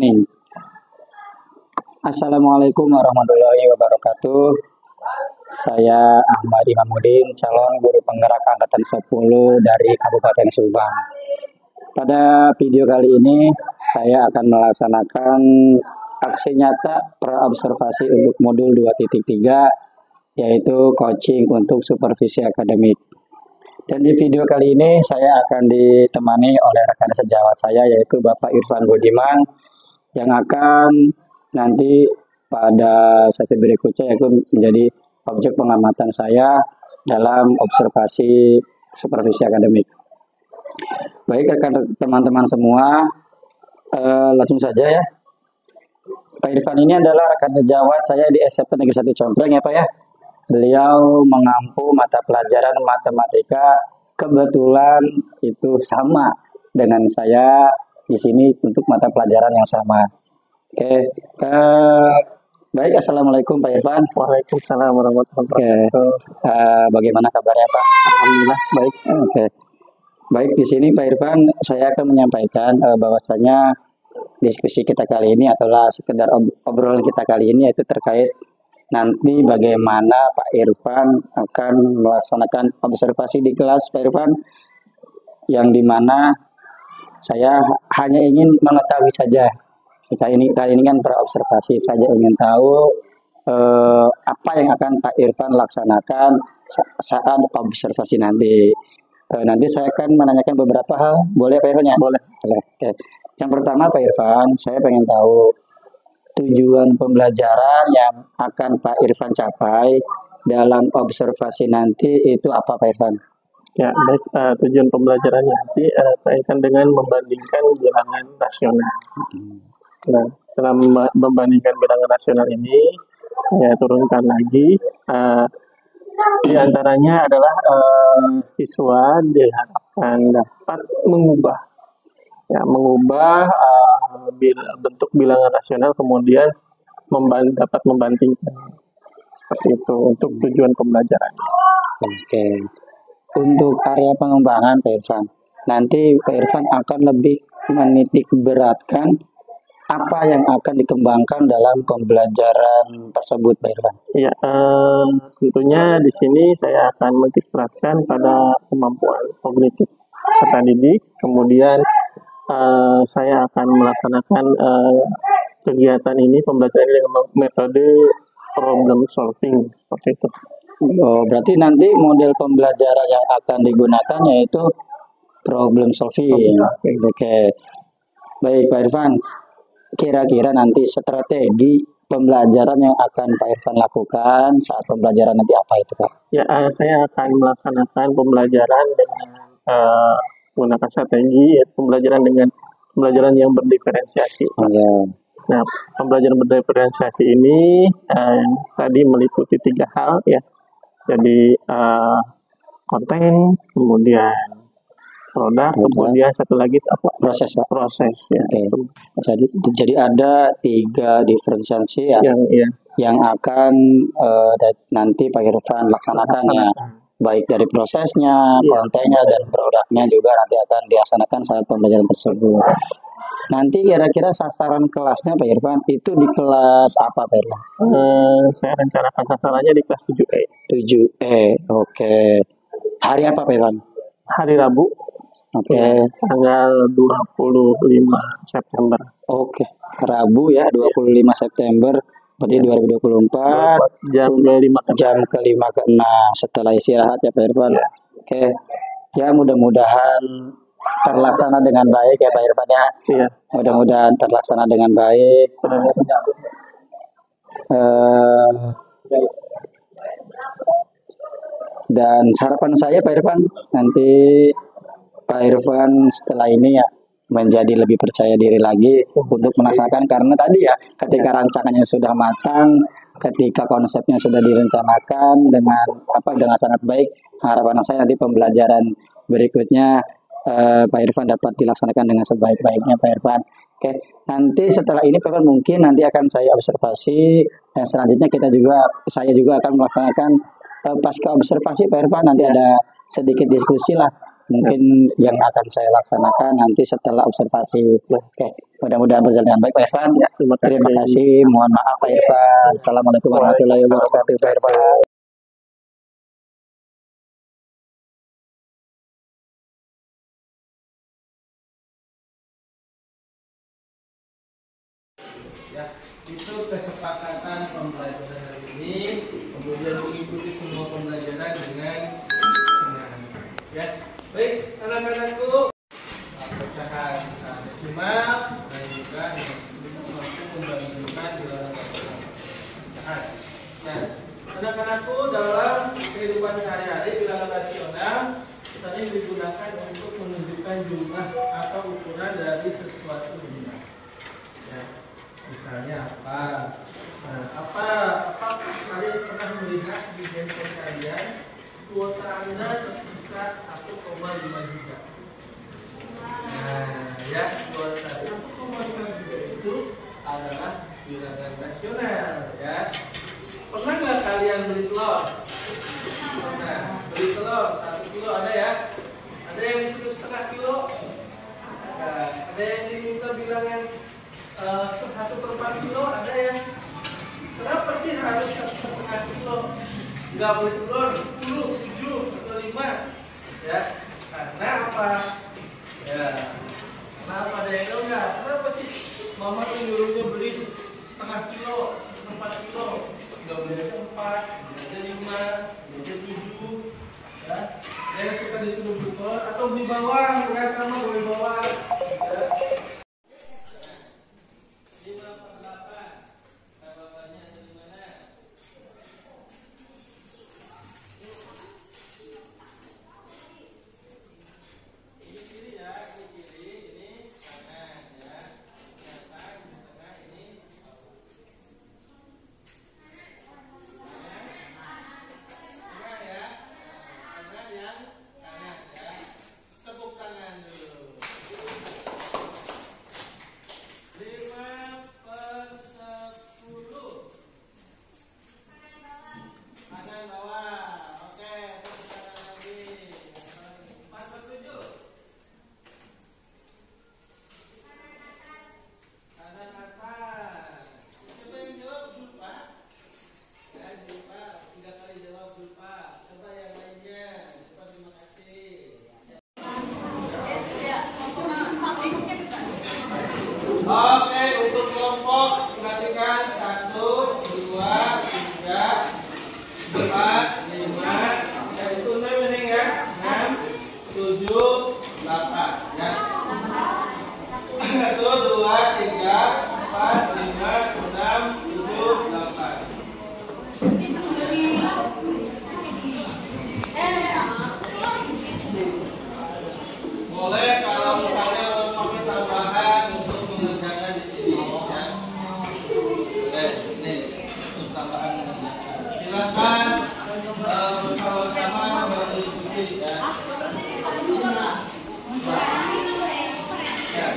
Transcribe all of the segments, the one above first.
Amin. Assalamualaikum warahmatullahi wabarakatuh. Saya Ahmad Imamuddin, calon guru penggerak angkatan 10 dari Kabupaten Subang. Pada video kali ini saya akan melaksanakan aksi nyata praobservasi untuk modul 2.3, yaitu coaching untuk supervisi akademik. Dan di video kali ini saya akan ditemani oleh rekan sejawat saya, yaitu Bapak Irfan Budiman, yang akan nanti pada sesi berikutnya yaitu menjadi objek pengamatan saya dalam observasi supervisi akademik. Baik rekan teman-teman semua, langsung saja ya. Pak Irfan ini adalah rekan sejawat saya di SMP Negeri 1 Compreng ya Pak ya. Beliau mengampu mata pelajaran matematika, kebetulan itu sama dengan saya di sini untuk mata pelajaran yang sama. Oke, baik. Assalamualaikum Pak Irfan. Waalaikumsalam warahmatullahi wabarakatuh. Bagaimana kabarnya Pak? Alhamdulillah baik. Oke, baik, di sini Pak Irfan saya akan menyampaikan bahwasanya diskusi kita kali ini adalah sekedar obrolan kita kali ini, yaitu terkait nanti bagaimana Pak Irfan akan melaksanakan observasi di kelas Pak Irfan, yang dimana saya hanya ingin mengetahui saja. Kali ini kan praobservasi, saja ingin tahu apa yang akan Pak Irfan laksanakan saat observasi nanti. Nanti saya akan menanyakan beberapa hal. Boleh Pak Irfan ya? Boleh. Oke. Yang pertama Pak Irfan, saya pengen tahu tujuan pembelajaran yang akan Pak Irfan capai dalam observasi nanti itu apa Pak Irfan? Ya, baik. Tujuan pembelajarannya nanti kaitan dengan membandingkan bilangan rasional. Nah, dalam membandingkan bilangan rasional ini, saya turunkan lagi. Di antaranya adalah siswa diharapkan dapat mengubah bentuk bilangan rasional, kemudian dapat membandingkan. Seperti itu untuk tujuan pembelajaran. Oke. Untuk area pengembangan Pak Irfan, nanti Pak Irfan akan lebih menitik beratkan apa yang akan dikembangkan dalam pembelajaran tersebut Pak Irfan? Ya, tentunya di sini saya akan menitik beratkan pada kemampuan kognitif serta didik. Kemudian saya akan melaksanakan kegiatan ini, pembelajaran dengan metode problem solving seperti itu. Oh, berarti nanti model pembelajaran yang akan digunakan yaitu problem solving. Oke. Baik Pak Irfan, kira-kira nanti strategi pembelajaran yang akan Pak Irfan lakukan saat pembelajaran nanti apa itu Pak? Ya, saya akan melaksanakan pembelajaran dengan menggunakan strategi, yaitu pembelajaran yang berdiferensiasi. Ya. Nah, pembelajaran berdiferensiasi ini tadi meliputi 3 hal ya. Jadi konten, kemudian produk, kemudian satu lagi apa? Proses Pak. Proses ya. Oke. Jadi ada 3 diferensiasi ya, yang akan nanti Pak Irfan laksanakan ya. Baik dari prosesnya, kontennya, dan produknya juga nanti akan dilaksanakan saat pembelajaran tersebut. Nanti kira-kira sasaran kelasnya Pak Irfan itu di kelas apa Pak Irfan? Saya rencanakan sasarannya di kelas 7E. 7E, oke. Hari apa Pak Irfan? Hari Rabu. Oke. Tanggal 25 September. Oke, Rabu ya, 25 September. Berarti 2024 jam ke-5 ke-6 setelah istirahat ya Pak Irfan. Oke. Ya, mudah-mudahan terlaksana dengan baik ya Pak Irfan ya. Iya. Mudah-mudahan terlaksana dengan baik. Dan harapan saya Pak Irfan, nanti Pak Irfan setelah ini ya menjadi lebih percaya diri lagi untuk melaksanakan, karena tadi ya ketika rancangannya sudah matang, ketika konsepnya sudah direncanakan dengan sangat baik, harapan saya nanti pembelajaran berikutnya Pak Irfan dapat dilaksanakan dengan sebaik-baiknya Pak Irfan. Oke, nanti setelah ini Pak Irfan mungkin nanti akan saya observasi, dan selanjutnya saya juga akan melaksanakan pasca observasi Pak Irfan, nanti ada sedikit diskusi lah mungkin yang akan saya laksanakan nanti setelah observasi. Oke. Mudah-mudahan berjalan dengan baik Pak Irfan. Ya, terima kasih. Terima kasih. Mohon maaf Pak Irfan. Assalamualaikum warahmatullahi wabarakatuh Pak Irfan. Ya, itu kesepakatan pembelajaran hari ini, kemudian mengikuti semua pembelajaran dengan senang. Ya, baik anak-anakku, pecahan desimal dan juga mampu membandingkan bilangan pecahan. Ya, anak-anakku, dalam kehidupan sehari-hari bilangan rasional sering digunakan untuk menunjukkan jumlah atau ukuran dari sesuatu benda. Ya. Misalnya apa? Nah, apa kalian pernah melihat di handphone kalian kuota Anda tersisa 1,5 giga? Nah, ya, kuota 1,5 giga itu adalah bilangan rasional, ya. Pernah nggak kalian beli telur? Pernah. Beli telur 1 kilo ada ya? Ada yang disuruh setengah kilo? Nah, ada yang diminta bilangan 1/4 kilo, ada yang kenapa sih harus 1,5 kilo? Nggak boleh telur 10, 7, atau 5 ya, karena apa? Ya, kenapa ada yang tahu nggak? Kenapa sih mama tuh nyuruhnya beli 1/2 kilo, 1/4 kilo? Nggak boleh 4, boleh 5, boleh 7 ya. Yang suka disuruh beli telur atau beli bawang, ya sama boleh bawang ya. Oke, untuk kelompok perhatikan 1, 2, 3, 4, 5, itu 6 ini ya, 6, 7, 8 ya. 1, 2, 3, 4, 5, 6, 7, 8. Boleh kalau misalnya pakai tambahan untuk mengerjakan di sini ya. Oke, ini untuk tambahan mengerjakan. Silakan bersama-sama berdiskusi ya. Ya.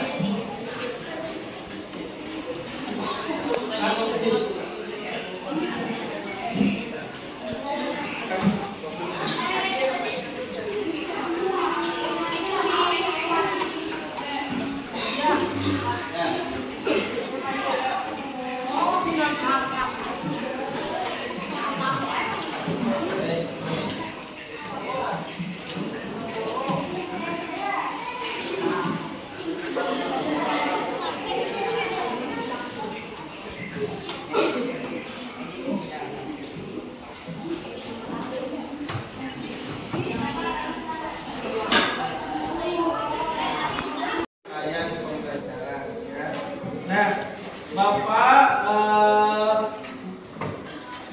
Nah, Bapak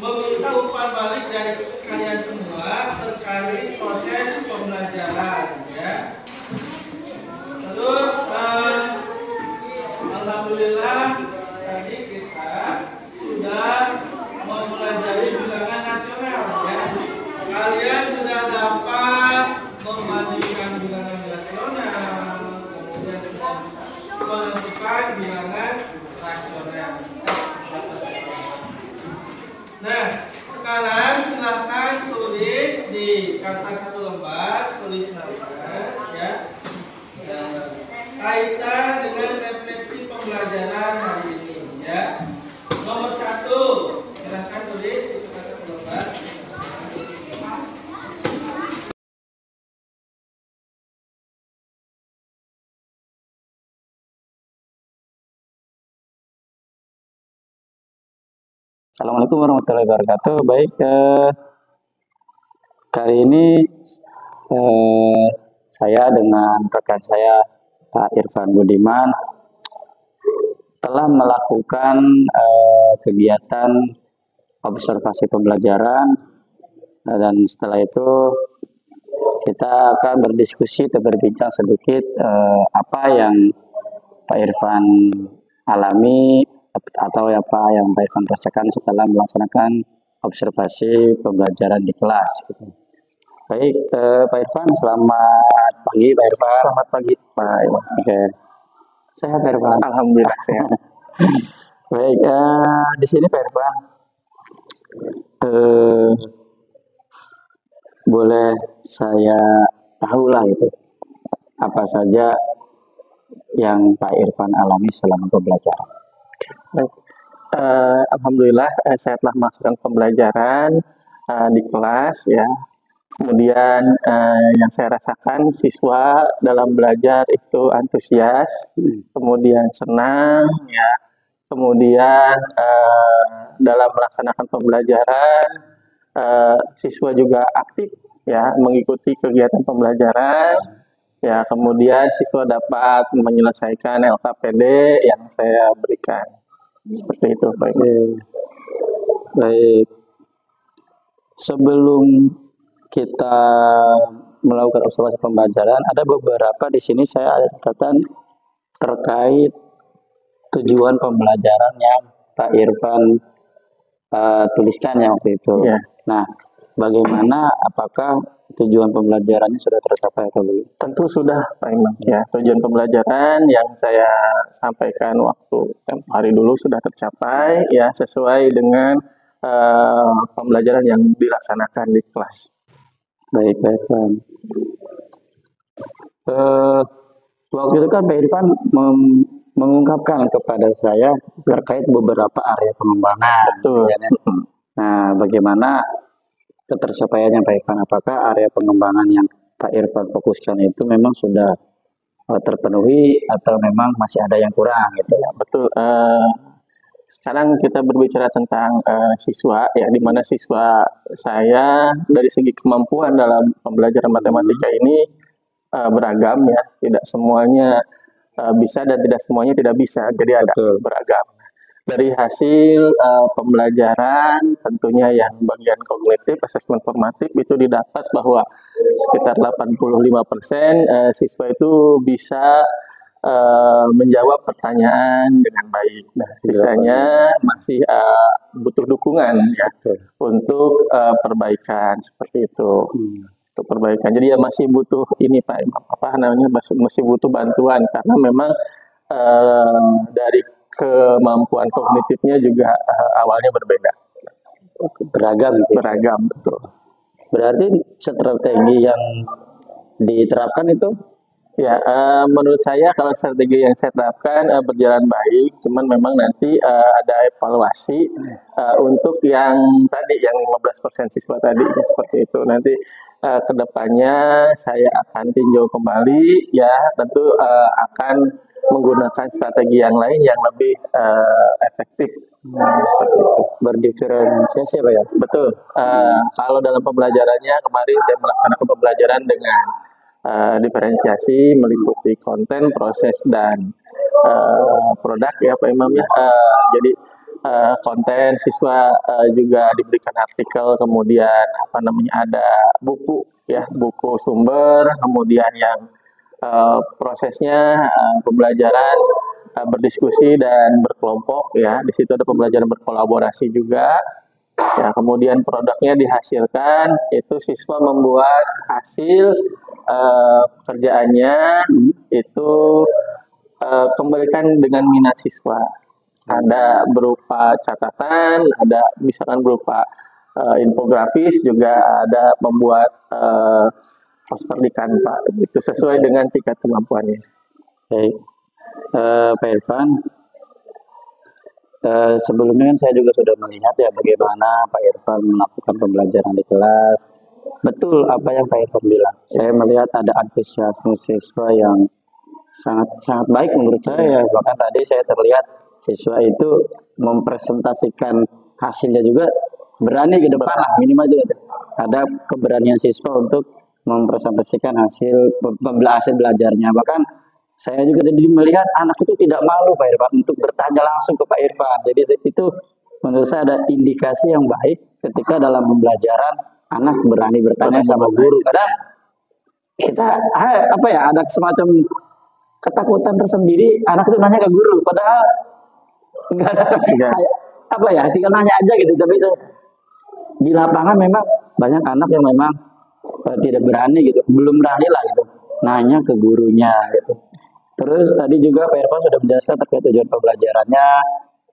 meminta umpan balik dari kalian semua terkait proses pembelajaran, ya. Terus, alhamdulillah tadi kita sudah mempelajari bilangan nasional, ya. Kalian sudah dapat membandingkan bilangan nasional, kemudian sudah menentukan bilangan rasional. Nah, sekarang silahkan tulis di kertas 1 lembar, tulis nama ya. kaitan dengan refleksi pembelajaran hari ini ya. Nomor 1, silahkan tulis di kertas lembar. Assalamualaikum warahmatullahi wabarakatuh. Baik, kali ini saya dengan rekan saya Pak Irfan Budiman telah melakukan kegiatan observasi pembelajaran, dan setelah itu kita akan berdiskusi atau berbincang sedikit apa yang Pak Irfan alami atau apa yang Pak Irfan rasakan setelah melaksanakan observasi pembelajaran di kelas. Baik, Pak Irfan, selamat pagi Pak Irfan. Selamat pagi Pak Iwan. Oke, sehat Pak Irfan? Alhamdulillah sehat. Baik, di sini Pak Irfan, boleh saya tahu lah itu apa saja yang Pak Irfan alami selama pembelajaran. Baik, alhamdulillah saya telah melaksanakan pembelajaran di kelas ya. Kemudian yang saya rasakan siswa dalam belajar itu antusias, kemudian senang ya. Kemudian dalam melaksanakan pembelajaran siswa juga aktif ya mengikuti kegiatan pembelajaran. Ya, kemudian siswa dapat menyelesaikan LKPD yang saya berikan. Seperti itu, Pak. Baik. Sebelum kita melakukan observasi pembelajaran, ada beberapa di sini saya ada catatan terkait tujuan pembelajaran yang Pak Irfan tuliskan ya waktu itu. Ya. Nah, bagaimana, apakah tujuan pembelajarannya sudah tercapai atau belum? Tentu sudah, Pak Imam. Ya, tujuan pembelajaran yang saya sampaikan waktu hari dulu sudah tercapai, ya sesuai dengan pembelajaran yang dilaksanakan di kelas. Baik, Pak Irfan. Waktu itu kan Pak Irfan mengungkapkan kepada saya terkait beberapa area pengembangan. Betul. Ya, nah, bagaimana ketercapaiannya Pak Irfan? Apakah area pengembangan yang Pak Irfan fokuskan itu memang sudah terpenuhi atau memang masih ada yang kurang gitu ya? Betul. Sekarang kita berbicara tentang siswa ya, di mana siswa saya dari segi kemampuan dalam pembelajaran matematika ini beragam ya, tidak semuanya bisa dan tidak semuanya tidak bisa, jadi ada beragam. Dari hasil pembelajaran tentunya yang bagian kognitif, asesmen formatif itu didapat bahwa sekitar 85% siswa itu bisa menjawab pertanyaan dengan baik. Nah, sisanya masih butuh dukungan ya untuk perbaikan seperti itu. Untuk perbaikan. Jadi ya masih butuh ini Pak, apa namanya, masih butuh bantuan karena memang dari kemampuan kognitifnya juga awalnya berbeda. Beragam gitu. Beragam, betul. Berarti strategi yang diterapkan itu ya menurut saya kalau strategi yang saya terapkan berjalan baik, cuman memang nanti ada evaluasi untuk yang tadi yang 15% siswa tadi seperti itu. Nanti kedepannya saya akan tinjau kembali ya, tentu akan menggunakan strategi yang lain yang lebih efektif. Seperti itu. berdiferensiasi Pak ya? Betul. Kalau dalam pembelajarannya kemarin saya melaksanakan pembelajaran dengan diferensiasi meliputi konten, proses, dan produk ya Pak Imam ya. Jadi konten siswa juga diberikan artikel, kemudian apa namanya ada buku ya, buku sumber, kemudian yang prosesnya pembelajaran berdiskusi dan berkelompok ya. Di situ ada pembelajaran berkolaborasi juga. Ya, kemudian produknya dihasilkan, itu siswa membuat hasil pekerjaannya itu kembalikan dengan minat siswa. Ada berupa catatan, ada misalkan berupa infografis, juga ada membuat poster di Canva. Itu sesuai dengan tingkat kemampuannya. Baik, Pak Irfan, sebelumnya kan saya juga sudah melihat ya bagaimana Pak Irfan melakukan pembelajaran di kelas. Betul apa yang Pak Irfan bilang. Saya melihat ada antusiasme siswa yang sangat sangat baik menurut saya. Bahkan tadi saya terlihat siswa itu mempresentasikan hasilnya juga berani ke depan lah minimal juga ada keberanian siswa untuk mempresentasikan hasil belajarnya. Bahkan saya juga tadi melihat anak itu tidak malu Pak Irfan untuk bertanya langsung ke Pak Irfan. Jadi itu menurut saya ada indikasi yang baik ketika dalam pembelajaran anak berani bertanya sama guru. Kadang kita apa ya ada semacam ketakutan tersendiri anak itu nanya ke guru, padahal enggak ada apa ya tinggal nanya aja gitu. Tapi itu, di lapangan memang banyak anak yang memang tidak berani gitu, belum berani lah gitu nanya ke gurunya gitu. Terus tadi juga Pak Irfan sudah menjelaskan terkait tujuan pembelajarannya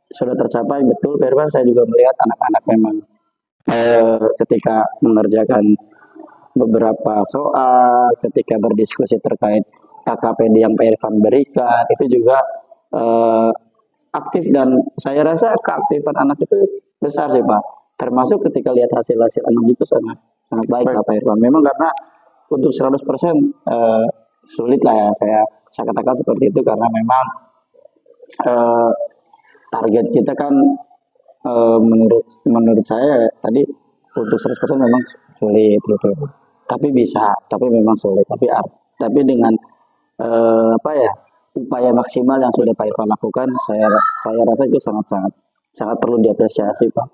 sudah tercapai betul Pak Irfan. Saya juga melihat anak-anak memang ketika mengerjakan beberapa soal, ketika berdiskusi terkait KKPD yang Pak Irfan berikan itu juga aktif, dan saya rasa keaktifan anak itu besar sih Pak. Termasuk ketika lihat hasil-hasil anak itu sangat sangat baik Pak Irfan. Memang karena untuk 100% sulit lah ya saya katakan seperti itu karena memang target kita kan menurut saya tadi untuk 100% memang sulit gitu. Tapi bisa, tapi memang sulit. Tapi dengan apa ya upaya maksimal yang sudah Pak Irfan lakukan, saya rasa itu sangat perlu diapresiasi Pak.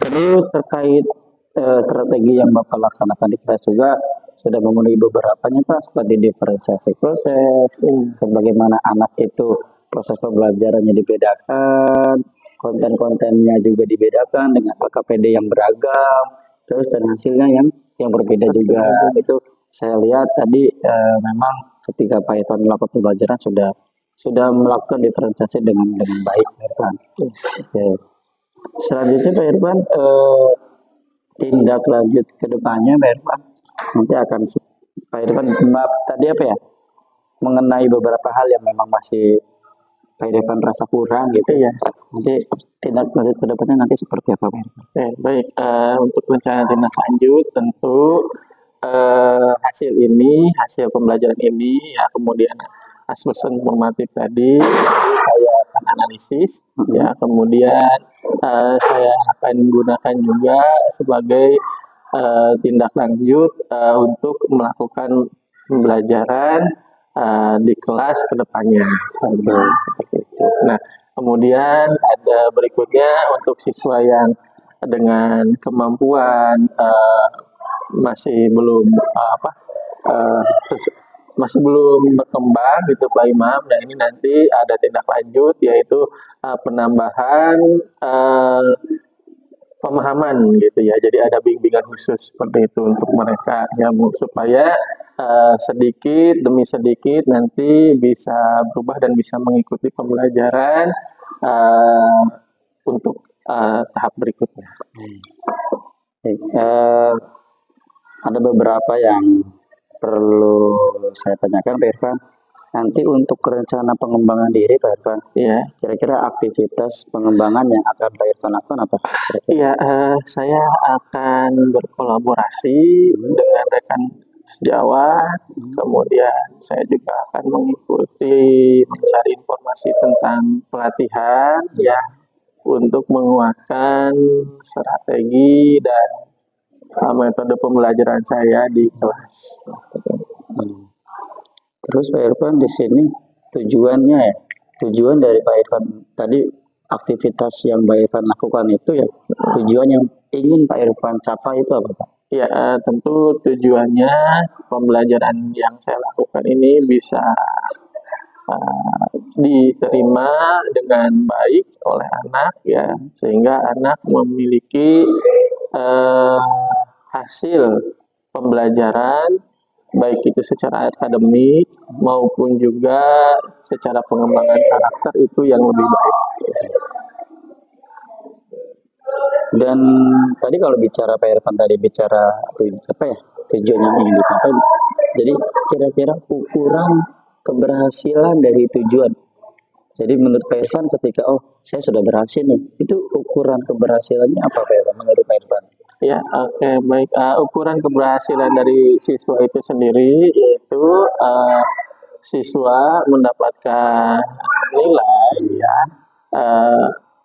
Terus terkait strategi yang Bapak laksanakan di kelas juga sudah memenuhi beberapanya Pak, seperti diferensiasi proses, bagaimana anak itu proses pembelajarannya dibedakan, konten-kontennya juga dibedakan dengan KKPD yang beragam, terus dan hasilnya yang berbeda juga. Itu saya lihat tadi memang ketika Pak Irfan melakukan pembelajaran sudah melakukan diferensiasi dengan baik Pak Irfan. Oke. Selanjutnya Pak Irfan tindak lanjut ke depannya Pak Irfan nanti akan Pak Irfan tadi apa ya mengenai beberapa hal yang memang masih Pak Irfan rasa kurang gitu ya. Nanti tindak lanjut ke depannya nanti seperti apa Pak Irfan? Baik, untuk rencana tindak lanjut tentu hasil pembelajaran ini ya kemudian asesmen formatif tadi saya akan analisis ya, kemudian saya akan gunakan juga sebagai tindak lanjut untuk melakukan pembelajaran di kelas kedepannya seperti itu. Nah, kemudian ada berikutnya untuk siswa yang dengan kemampuan masih belum masih belum berkembang gitu Pak Imam. Nah ini nanti ada tindak lanjut yaitu penambahan pemahaman gitu ya. Jadi ada bimbingan khusus seperti itu untuk mereka ya supaya sedikit demi sedikit nanti bisa berubah dan bisa mengikuti pembelajaran untuk tahap berikutnya. Ada beberapa yang perlu saya tanyakan Pak Irfan. Nanti untuk rencana pengembangan diri Pak Irfan, ya kira-kira aktivitas pengembangan yang akan Pak Irfan lakukan apa? Iya, saya akan berkolaborasi dengan rekan sejawat, kemudian saya juga akan mencari informasi tentang pelatihan ya untuk menguatkan strategi dan metode pembelajaran saya di kelas. Terus Pak Irfan di sini tujuan dari Pak Irfan tadi aktivitas yang Pak Irfan lakukan itu ya tujuan yang ingin Pak Irfan capai itu apa Pak? Ya tentu tujuannya pembelajaran yang saya lakukan ini bisa diterima dengan baik oleh anak ya, sehingga anak memiliki hasil pembelajaran baik itu secara akademik maupun juga secara pengembangan karakter itu yang lebih baik. Dan tadi kalau bicara Pak Irfan tadi bicara apa ya tujuan yang ingin dicapai, jadi kira-kira ukuran keberhasilan dari tujuan. Jadi menurut Pak Irfan ketika saya sudah berhasil nih, itu ukuran keberhasilannya apa Pak Irfan menurut Pak Irfan? Ya, oke, baik. Ukuran keberhasilan dari siswa itu sendiri yaitu siswa mendapatkan nilai ya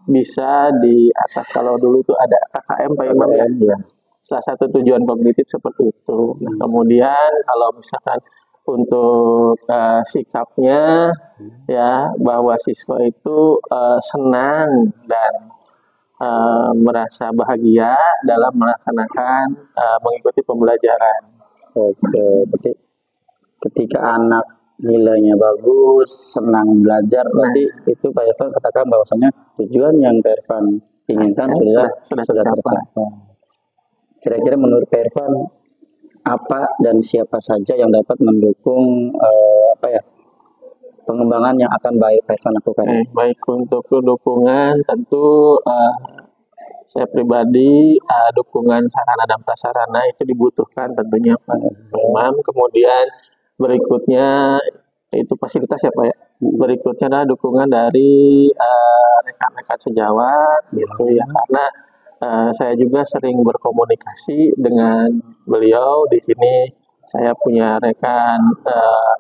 bisa di atas, kalau dulu itu ada KKM Pak Imam ya. Salah satu tujuan kognitif seperti itu. Nah, kemudian kalau misalkan untuk sikapnya ya, bahwa siswa itu senang dan merasa bahagia dalam melaksanakan mengikuti pembelajaran. Oke, berarti ketika anak nilainya bagus, senang belajar, berarti itu Pak Irfan katakan bahwasanya tujuan yang Pak Irfan inginkan sudah tercapai. Kira-kira menurut Pak Irfan apa dan siapa saja yang dapat mendukung pengembangan yang akan Pak Irfan lakukan? Baik, untuk dukungan tentu saya pribadi dukungan sarana dan prasarana itu dibutuhkan tentunya Pak Imam. Kemudian berikutnya itu fasilitas ya Pak ya. Berikutnya adalah dukungan dari rekan-rekan sejawat gitu ya, karena saya juga sering berkomunikasi dengan beliau. Di sini saya punya rekan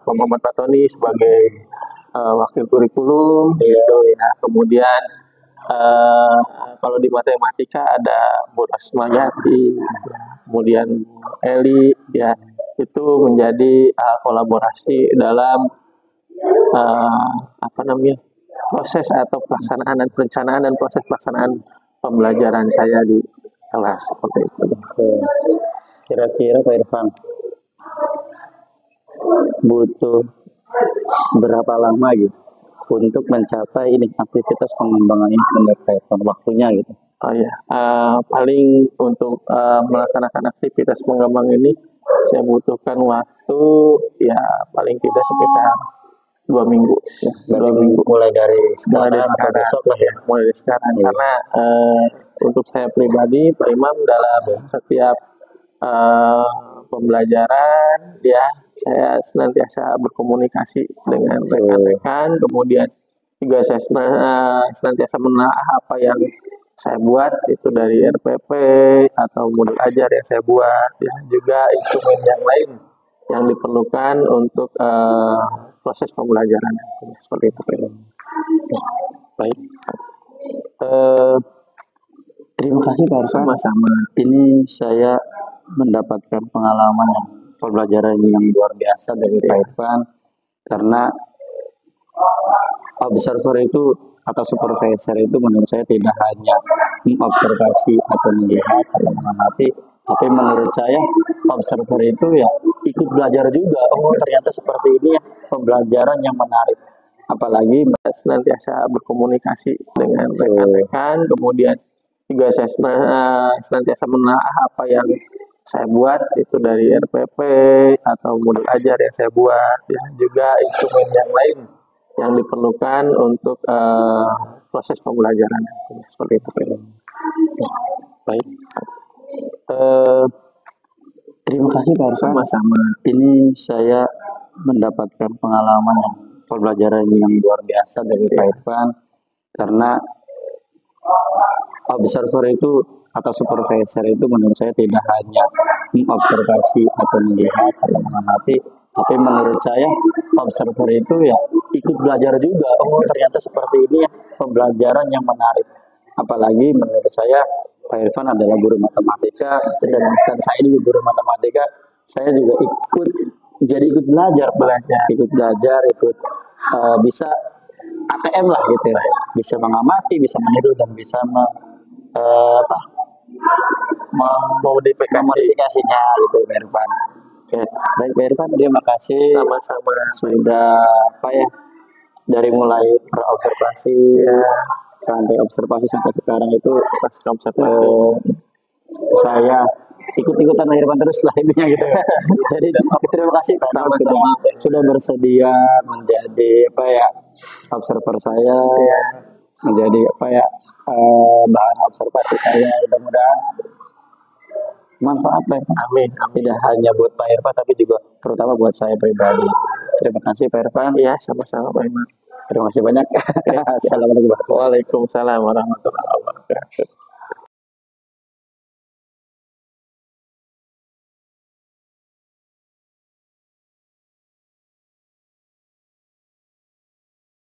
Muhammad Patoni sebagai wakil kurikulum gitu ya. Kemudian kalau di matematika ada Bu Rosmayati, kemudian Eli ya, itu menjadi kolaborasi dalam proses atau pelaksanaan dan perencanaan dan proses pelaksanaan pembelajaran saya di kelas seperti itu. Kira-kira Pak Irfan butuh berapa lama gitu untuk mencapai ini aktivitas pengembangan ini menurut Pak Irfan, waktunya gitu? Oh ya, paling untuk melaksanakan aktivitas pengembangan ini saya butuhkan waktu ya paling tidak sekitar 2 minggu. Ya, 2 minggu mulai dari sekarang atau besok lah ya. Mulai dari sekarang Iya. Karena untuk saya pribadi Pak Imam dalam setiap pembelajaran ya, saya senantiasa berkomunikasi dengan rekan-rekan, kemudian juga saya senantiasa menelaah apa yang saya buat itu dari RPP atau modul ajar yang saya buat ya, juga instrumen yang lain yang diperlukan untuk proses pembelajaran seperti itu. Baik. Terima kasih Pak Irfan. Sama-sama. Ini saya mendapatkan pengalaman pembelajaran yang luar biasa dari Pak Irfan, karena observer itu atau supervisor itu menurut saya tidak hanya mengobservasi atau melihat atau mengamati, tapi menurut saya observer itu ya ikut belajar juga. Ternyata seperti ini ya pembelajaran yang menarik. Apalagi senantiasa berkomunikasi dengan rekan-rekan, kemudian juga saya senantiasa menelaah apa yang saya buat itu dari RPP atau modul ajar yang saya buat ya, juga instrumen yang lain yang diperlukan untuk proses pembelajaran seperti itu. Baik. Terima kasih Pak Irfan. Sama-sama. Ini saya mendapatkan pengalaman pembelajaran yang luar biasa dari Pak Irfan, karena observer itu atau supervisor itu menurut saya tidak hanya mengobservasi atau melihat atau mengamati, tapi menurut saya observer itu ya ikut belajar juga. Ternyata seperti ini ya pembelajaran yang menarik. Apalagi menurut saya Pak Irfan adalah guru matematika, dan saya juga guru matematika. Saya juga ikut belajar, ikut bisa ATM lah gitu ya, bisa mengamati, bisa meniru, dan bisa memodifikasinya gitu Pak Irfan. Oke, baik Pak Irfan, terima kasih. Sama-sama. Sudah dari mulai observasi sampai observasi sampai sekarang itu pasca observasi saya ikut-ikutan Pak Irfan terus lah intinya gitu. Jadi terima kasih Pak Irfan sudah bersedia menjadi observer saya, menjadi bahan observasi saya. Mudah-mudahan manfaat Pak Irfan. Amin. Tidak hanya buat Pak Irfan tapi juga terutama buat saya pribadi. Terima kasih Pak Irfan. Iya, sama-sama Pak Iman. Terima kasih banyak. Assalamualaikum. Waalaikumsalam warahmatullahi wabarakatuh.